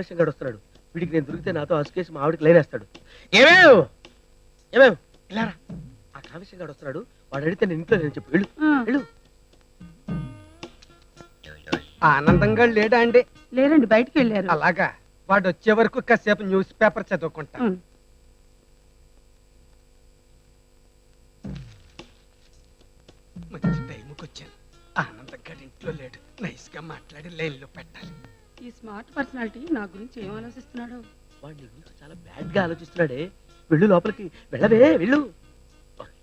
కావేశంగా వస్తున్నాడు. వీడికి నేను దొరికితే నాతో అసుకేసి మా ఆవిడకి లైనేస్తాడు. ఏమేవ్ ఏమేవ్ ఇలారా, ఆ కావేశంగా వస్తున్నాడు. వాడు అడిగితే నేను ఇంట్లో నేను చెప్పు. వెళ్ళు వెళ్ళు. ఆనందంగా లేడా అండి? లేరండి, బయటికి వెళ్ళారు. అలాగా, వాడు వచ్చే వరకు కాసేపు న్యూస్ పేపర్ చదువుకుంటా. మంచి టైంకి వచ్చాను. ఆనందంగా ఇంట్లో లేడు. నైస్ గా మాట్లాడి లైన్ లో పెట్టాలి. ఈ స్మార్ట్ పర్సనాలిటీ నా గురించి ఏం ఆలోచిస్తున్నాడు? వాడు నీ గురించి చాలా బ్యాడ్ గా ఆలోచిస్తున్నాడే. వెళ్ళు లోపలికి, వెళ్ళవే వెళ్ళు.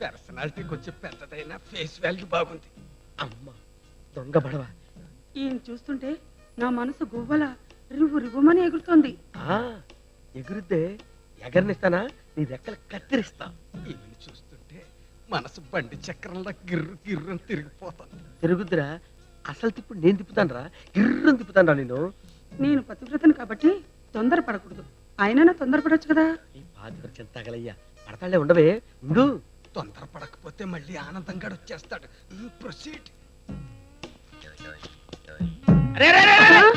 పర్సనాలిటీ కొంచెం పెద్దదైనా ఫేస్ వాల్యూ బాగుంది. అమ్మ దొంగ బడవ. ఈయన చూస్తుంటే నా మనసు గువ్వల రివ్వు రివ్వుమని ఎగురుతోంది. ఎగురుద్దే, ఎగరనిస్తానా? నీ రెక్కలు కత్తిరిస్తా. ఈమెను చూస్తుంటే మనసు బండి చక్రంలో గిర్రు గిర్రు అని తిరిగిపోతాను. తిరుగుద్దురా, అసలు తిప్పుడు నేను తిప్పుతాను రా, గిర్రని తిప్పుతాను రా నేను. నేను పతివ్రతను కాబట్టి తొందరపడకూడదు. అయినా తొందరపడొచ్చు కదా. ఈ పాతివ్రత్యం తగలయ్యా, పడతాళ్లే ఉండవే ఉండు. తొందరపడకపోతే మళ్ళీ ఆనందంగా వచ్చేస్తాడు. ప్రొసీడ్.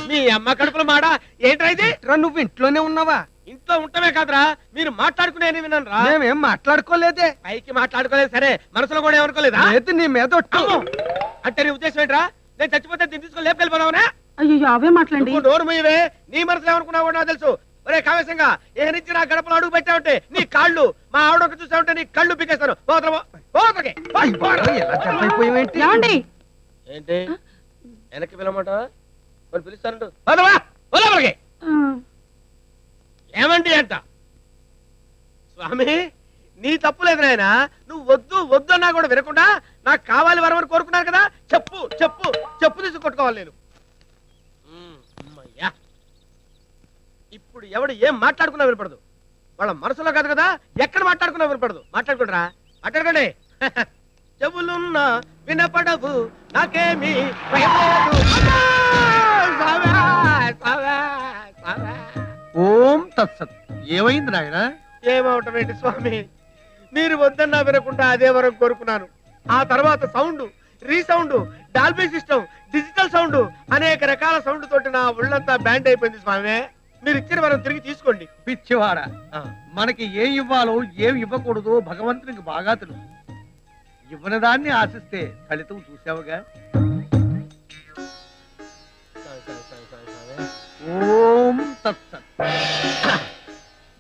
మీ అమ్మ కడుపులో మాడ ఏంట్రా ఇది? నువ్వు ఇంట్లోనే ఉన్నావా? ఇంట్లో ఉంటమే కాదురా, మీరు మాట్లాడుకునే విన్నాను రా. మేమేం మాట్లాడుకోలేదే. పైకి మాట్లాడుకోలేదు సరే, మనసులో కూడా ఏమనుకోలేదా? లేదు, నీ మీద ఒట్టు. అంటే నీ ఉద్దేశం ఏంట్రా? నేను చచ్చిపోతే దీన్ని తీసుకొని లేపుకెళ్ళిపోదావునా? అయ్యో అవే మాట్లాడండి. నోరు మూయవే. నీ మనసులో ఏమనుకున్నావు కూడా నాకు తెలుసు. ఒరే కావేశంగా, ఏ నుంచి నా గడపలో అడుగు పెట్టావంటే నీ కాళ్ళు, మా ఆవిడ ఒక చూసావంటే నీ కళ్ళు పీకేస్తాను. ఏంటి వెనక్కి పిలవమాట? మరి పిలుస్తానంటు ఏమండి అంట. స్వామి నీ తప్పు లేదు నాయన. నువ్వు వద్దు వద్దు అన్నా కూడా వినకుండా నాకు కావాలి వరమని కోరుకున్నాను కదా. చెప్పు చెప్పు చెప్పు తీసి కొట్టుకోవాలి నేను. అమ్మయ్యా, ఇప్పుడు ఎవడు ఏం మాట్లాడుకున్నా వినపడదు. వాళ్ళ మనసులో కాదు కదా, ఎక్కడ మాట్లాడుకున్నా వినపడదు. మాట్లాడుకుంటారా? మాట్లాడుకోండి. చెవులున్నా వినపడవు నాకేమి ఓం తత్సత్. ఏమైంది నాయన? ఏమవటం ఏంటి స్వామి, మీరు వద్దన్నా వినకుండా అదే వరం కోరుకున్నాను. ఆ తర్వాత sound, resound, Dolby system, digital sound, అనేక రకాల సౌండ్ తోటి నా ఒళ్ళంతా బ్యాండ్ అయిపోయింది స్వామి. మీరు ఇచ్చిన వరం తిరిగి తీసుకోండి. పిచ్చివాడా, మనకి ఏం ఇవ్వాలో ఏం ఇవ్వకూడదో భగవంతునికి బాగా తెలుసు. ఇవ్వని దాన్ని ఆశిస్తే ఫలితం చూసావుగా. ఓం తత్సత్.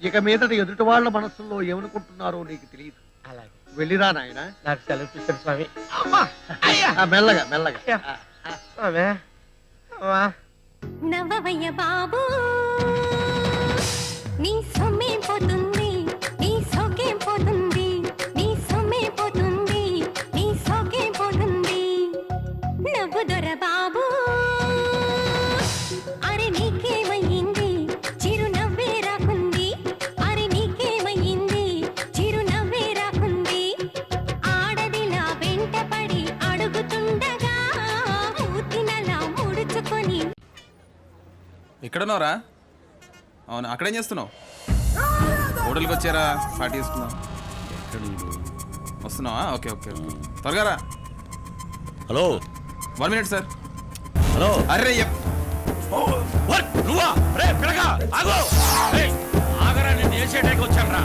ఇక మీదట ఎదుటి వాళ్ళ మనసుల్లో ఏమనుకుంటున్నారో నీకు తెలియదు. అలాగే వెళ్ళిరా నాయన. నాకు సెలవు ఇస్తాడు స్వామి. మెల్లగా మెల్లగా. నవ్వవయ్య బాబు, నీ సొమ్మే పోతుంది, నీ సొగే పోతుంది, నీ సొమ్మే పోతుంది, నీ సొగే పోతుంది. నవ్వు దొర బాబు, అరే నీకేమయ్యింది, చిరునవ్వే రాకుంది, అరే నీకేమయ్యింది, చిరునవ్వే రాకుంది. ఆడదిలా వెంటపడి అడుగుతుండగా మూతినలా ముడుచుకొని. ఎక్కడున్నావురా? అవును, అక్కడేం చేస్తున్నావు? హోటల్కి వచ్చారా? పార్టీ చేసుకున్నావు? వస్తున్నావా? ఓకే ఓకే ఓకే, త్వరగా రా. Hello, 1 minute sir. హలో. అరే నువ్వా? రే పిల్లగా ఆగు. ఆగరా, నేను ఏ చేయడానికి వచ్చాను రా.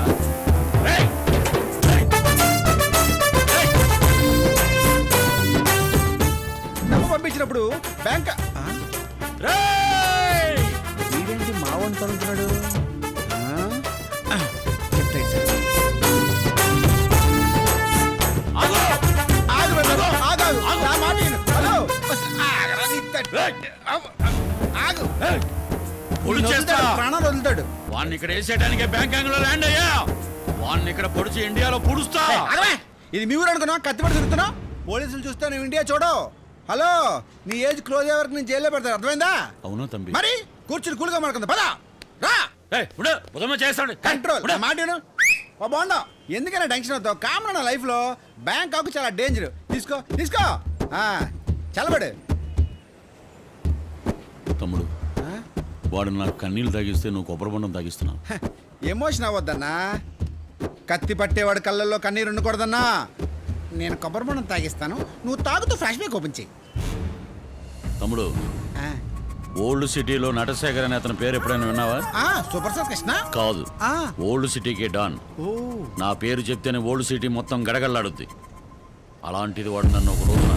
డబ్బు పంపించినప్పుడు బ్యాంక్ వీడేంటి మా వంట అనుకున్నాడు? ప్రాణాలు వదులుతాడు. వాడిని ఇక్కడ వేసేయడానికే బ్యాంకాంగ్ లో ల్యాండ్ అయ్యా. వాడిని ఇక్కడ పొడిచి ఇండియాలో పుడుస్తా. ఇది మీ ఊరు అనుకున్నావు, కత్తిపడి తిరుగుతున్నావు. పోలీసులు చూస్తే నువ్వు ఇండియా చూడు. హలో, నీ ఏజ్ క్లోజ్ అయ్యే వరకు నేను జైల్లో పెడతాను, అర్థమైందా? అవును తంబి. మరి కూర్చుని కూలుగా మాడుకుందా, పదా రా. చేస్తాడు కంట్రోల్ మాటను బాగుండవు. ఎందుకైనా టెన్షన్ అవుతావు? కామన్ లైఫ్ లో బ్యాంకాక్ చాలా డేంజర్. తీసుకో తీసుకో, చల్లబడు. తమ్ముడు, వాడు నాకు కన్నీళ్ళు తాగిస్తే నువ్వు కొబ్బరి బొండం తాగిస్తున్నావు. ఎమోషన్ అవ్వద్దన్నా. కత్తి పట్టేవాడు కళ్ళల్లో కన్నీరు ఉండకూడదన్నా. నేను కొబ్బరి బొండం తాగిస్తాను, నువ్వు తాగుతూ ఫ్లాష్ బ్యాక్ ఓపెన్ చెయ్యి. తమ్ముడు, ఓల్డ్ సిటీలో నటశేఖర్ అనే అతని పేరు ఎప్పుడైనా విన్నావా? Super star Krishna. కాదు, ఆ, ఓల్డ్ సిటీకి డాన్. ఓ, నా పేరు చెప్తేనే ఓల్డ్ సిటీ మొత్తం గడగడలాడుద్ది. అలాంటిది వాడు నన్ను ఒక రోజున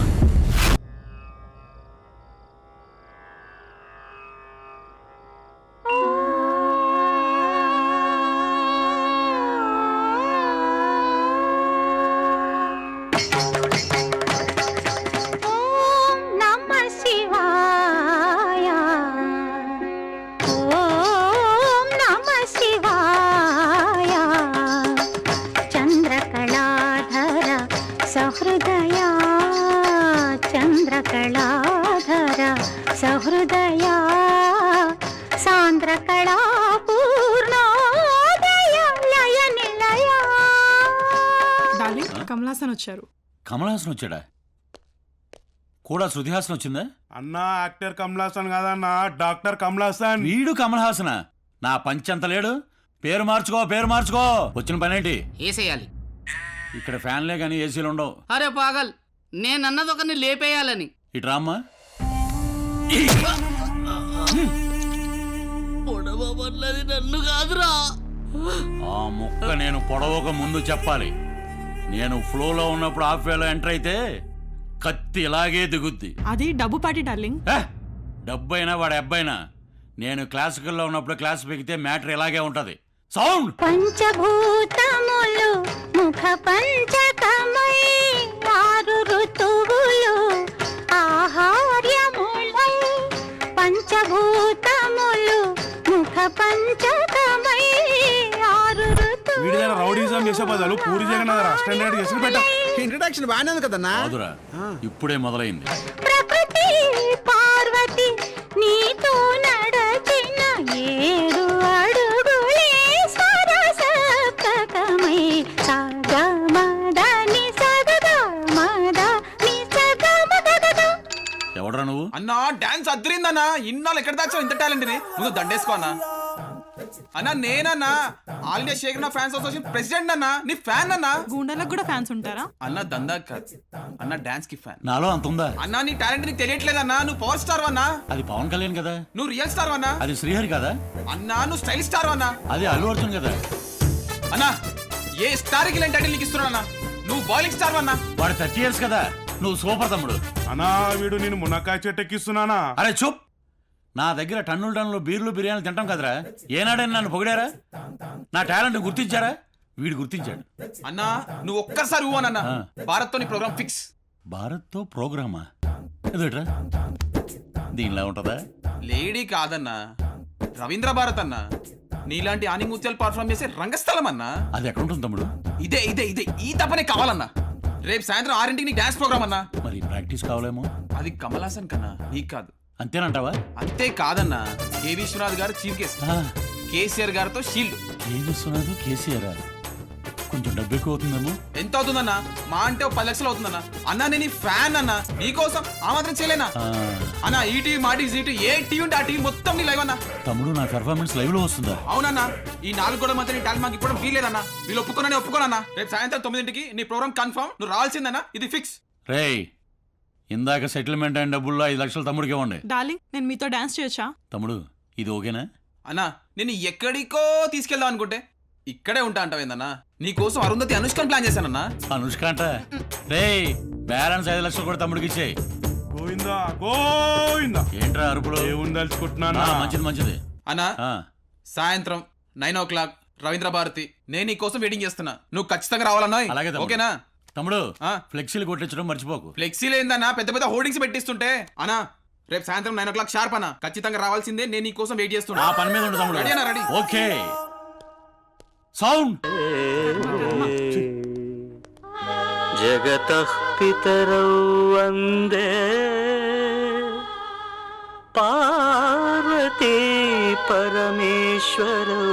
ఓం నమః శివాయ ఓం నమః శివాయ చంద్రకళాధర సహృదయ చంద్రకళాధర సహృదయ సాంద్రకళా పూర్ణోదయ లయ నిలయ. డార్లింగ్ కమలాసన్ వచ్చారు. కమలహాసన్ వచ్చాడా? కూడా శృతిహాసన్ వచ్చిందా? అన్నా యాక్టర్ కమలాసన్ కాదన్నా, డాక్టర్ కమలాసన్. వీడు కమలహాసన? నా పంచంత లేడు. పేరు మార్చుకో, పేరు మార్చుకో. వచ్చిన పనేంటి? వేసేయాలి. ఇక్కడ ఫ్యాన్లే కానీ ఏసీలు ఉండవు. అరే పాగల్, నేనన్నది ఒకరిని లేపేయాలని. ఇటు రామ్మా. పొడవబడ్లది నన్ను కాదురా. ఆ ముక్క నేను పొడవక ముందు చెప్పాలి. నేను ఫ్లోలో ఉన్నప్పుడు హాఫ్ వేలో ఎంటర్ అయితే కత్తి ఇలాగే దిగుద్ది. అది డబ్బు పాటి డార్లింగ్. డబ్బైనా వాడి అబ్బాయినా, నేను క్లాసికల్లో ఉన్నప్పుడు క్లాస్ పెగితే మ్యాటర్ ఇలాగే ఉంటది. సౌండ్. పంచభూతములు ముఖ పంచకమై ఆరు ఋతువులు ఆహార్యములై పంచభూతములు ముఖ పంచకమై ఆరు ఋతువులు. వీడిదైనా రౌడీజం చేసే బదులు పూరి జగన్నాథ్ స్టాండర్డ్ చేసి పెట్ట. ఇంట్రడక్షన్ బాగానే ఉంది కదన్నా. కాదురా, ఇప్పుడే మొదలైంది. ప్రకృతి పార్వతి నీతో నడచిన 7 అడుగులే సరసప్తకమై సగమదని సగమదని సగమదగద. ఎవడ్రా నువ్వు? అన్నా డాన్స్ అద్దరిందన్నా. ఇన్నాళ్ళు ఎక్కడ దాచావు ఇంత టాలెంట్ ని? ముందు దండేసుకో అన్నా. అన్నా నేనన్నా all India Shekhar fans association president అన్నా. నీ ఫ్యాన్ అన్నా. గూండాలకు కూడా ఫ్యాన్స్ ఉంటారా? అన్న దందా కాదు అన్న, డాన్స్ కి ఫ్యాన్. నాలో అంత ఉందా? అన్నా నీ టాలెంట్ నీకు తెలియట్లేదన్నా. నువ్వు పవర్ స్టార్ అన్నా. అది పవన్ కళ్యాణ్ కదా. నువ్వు రియల్ స్టార్ అన్నా. అది శ్రీహరి కదా. అన్నా నువ్వు స్టైల్ స్టార్ అన్నా. అది అల్లు అర్జున్ కదా. అన్నా ఏ స్టార్ కి ఇలాంటి టైటిల్ నీకు ఇస్తున్నానన్నా. నువ్వు బాయిలింగ్ స్టార్ అన్నా. వాడు 30 years కదా. నువ్వు సూపర్ తమ్ముడు. అన్నా వీడు నేను మునక్కాయ చెట్టు ఎక్కిస్తున్నానా? అరే చూప్. నా దగ్గర టన్నులు బీర్లు బిర్యానీలు తింటాం కదరా. ఏనాడని నన్ను పొగిడారా? నా టాలెంట్ గుర్తించారా? వీడు గుర్తించాడు. అన్నా నువ్వు ఒక్కసారి ఊవనన్నా. భారత్ తో నీ ప్రోగ్రామ్ ఫిక్స్. భారత్ తో ప్రోగ్రామా? ఎదుట్రా దీనిలా ఉంటదా? లేడీ కాదన్నా, రవీంద్ర భారత్ అన్నా. నీలాంటి ఆనిముత్యాలు పర్ఫార్మ్ చేసే రంగస్థలం అన్నా. అది ఎక్కడ ఉంటుంది తమ్ముడు? ఇదే ఇదే ఇదే ఈ తప్పనే కావాలన్నా. రేపు సాయంత్రం 6ంటికి డాన్స్ ప్రోగ్రామ్ అన్నా. మరి ప్రాక్టీస్ కావాలేమో. అది కమలాసన్ కన్నా, నీకు కాదు. అంతేనంటావా? అంతే కాదన్నా. కె విశ్వనాథ్ గారు చీఫ్ గెస్ట్, కేసీఆర్ గారితో షీల్డ్. ఏ విశ్వనాథ్ కేసీఆర్ కొంచెం డబ్బు ఎక్కువ అవుతుందేమో. ఎంత అవుతుందన్నా? మా అంటే 10 లక్షలు అవుతుందన్నా. అన్నా నేను ఫ్యాన్ అన్నా, నీకోసం ఆ మాత్రం చేయలేనా అన్నా? ఈ టీవీ మా టీవీ జీటీ ఏ టీవీ ఉంటే ఆ టీవీ మొత్తం నీ లైవ్ అన్నా. తమ్ముడు నా పెర్ఫార్మెన్స్ లైవ్ లో వస్తుందా? అవునన్నా. ఈ 4 గోడల మధ్య నీ టాలెంట్ మాకు ఇప్పుడు వీలేదన్నా. వీళ్ళు ఒప్పుకోనన్నా. రేపు సాయంత్రం 9ంటికి నీ ప్రోగ్రామ్ కన్ఫర్మ్. నువ్వు రావాల్సిందన్నా. ఇది ఫిక్స్. రేయ్, ఇందాక సెటిల్మెంట్ అయిన డబ్బుల్లో 5 లక్షలు తమ్ముడికి ఇవ్వండి. డార్లింగ్ నేను మీతో డాన్స్ చేయొచ్చా? తమ్ముడు ఇది ఓకేనా? అన్నా నేను ఎక్కడికో తీసుకెళ్దాం అనుకుంటే ఇక్కడే ఉంటా అంటావేందన్నా. నీకోసం అరుంధతి అనుష్కని ప్లాన్ చేశానన్నా. అనుష్క అంట. రేయ్ బ్యాలెన్స్ 5 లక్షలు కూడా తమ్ముడికి ఇచ్చేయి. గోవిందా గోవిందా. ఏంట్రా అరుపులు? ఏముంది తలుచుకుంటున్నానా? మంచిది మంచిది. అన్నా సాయంత్రం 9 o'clock రవీంద్ర భారతి. నేను నీ కోసం వెయిటింగ్ చేస్తున్నా. నువ్వు ఖచ్చితంగా రావాలన్నా. అలాగే తమ్ముడు. ఓకేనా తమ్ముడు? ఫ్లెక్సీలు కొట్టించడం మర్చిపోకు. ఫ్లెక్సీలు ఏందన్నా పెద్ద పెద్ద హోర్డింగ్స్ పెట్టిస్తుంటే. అన్నా రేపు సాయంత్రం 9 o'clock షార్ప్ అన్నా. ఖచ్చితంగా రావాల్సిందే. నేను నీ కోసం వెయిట్ చేస్తున్నా. ఆ పని మీద ఉండు తమ్ముడు. రెడీ అన్నా? రెడీ. Okay sound. జగతః పితరౌ వందే పార్వతీ పరమేశ్వరౌ.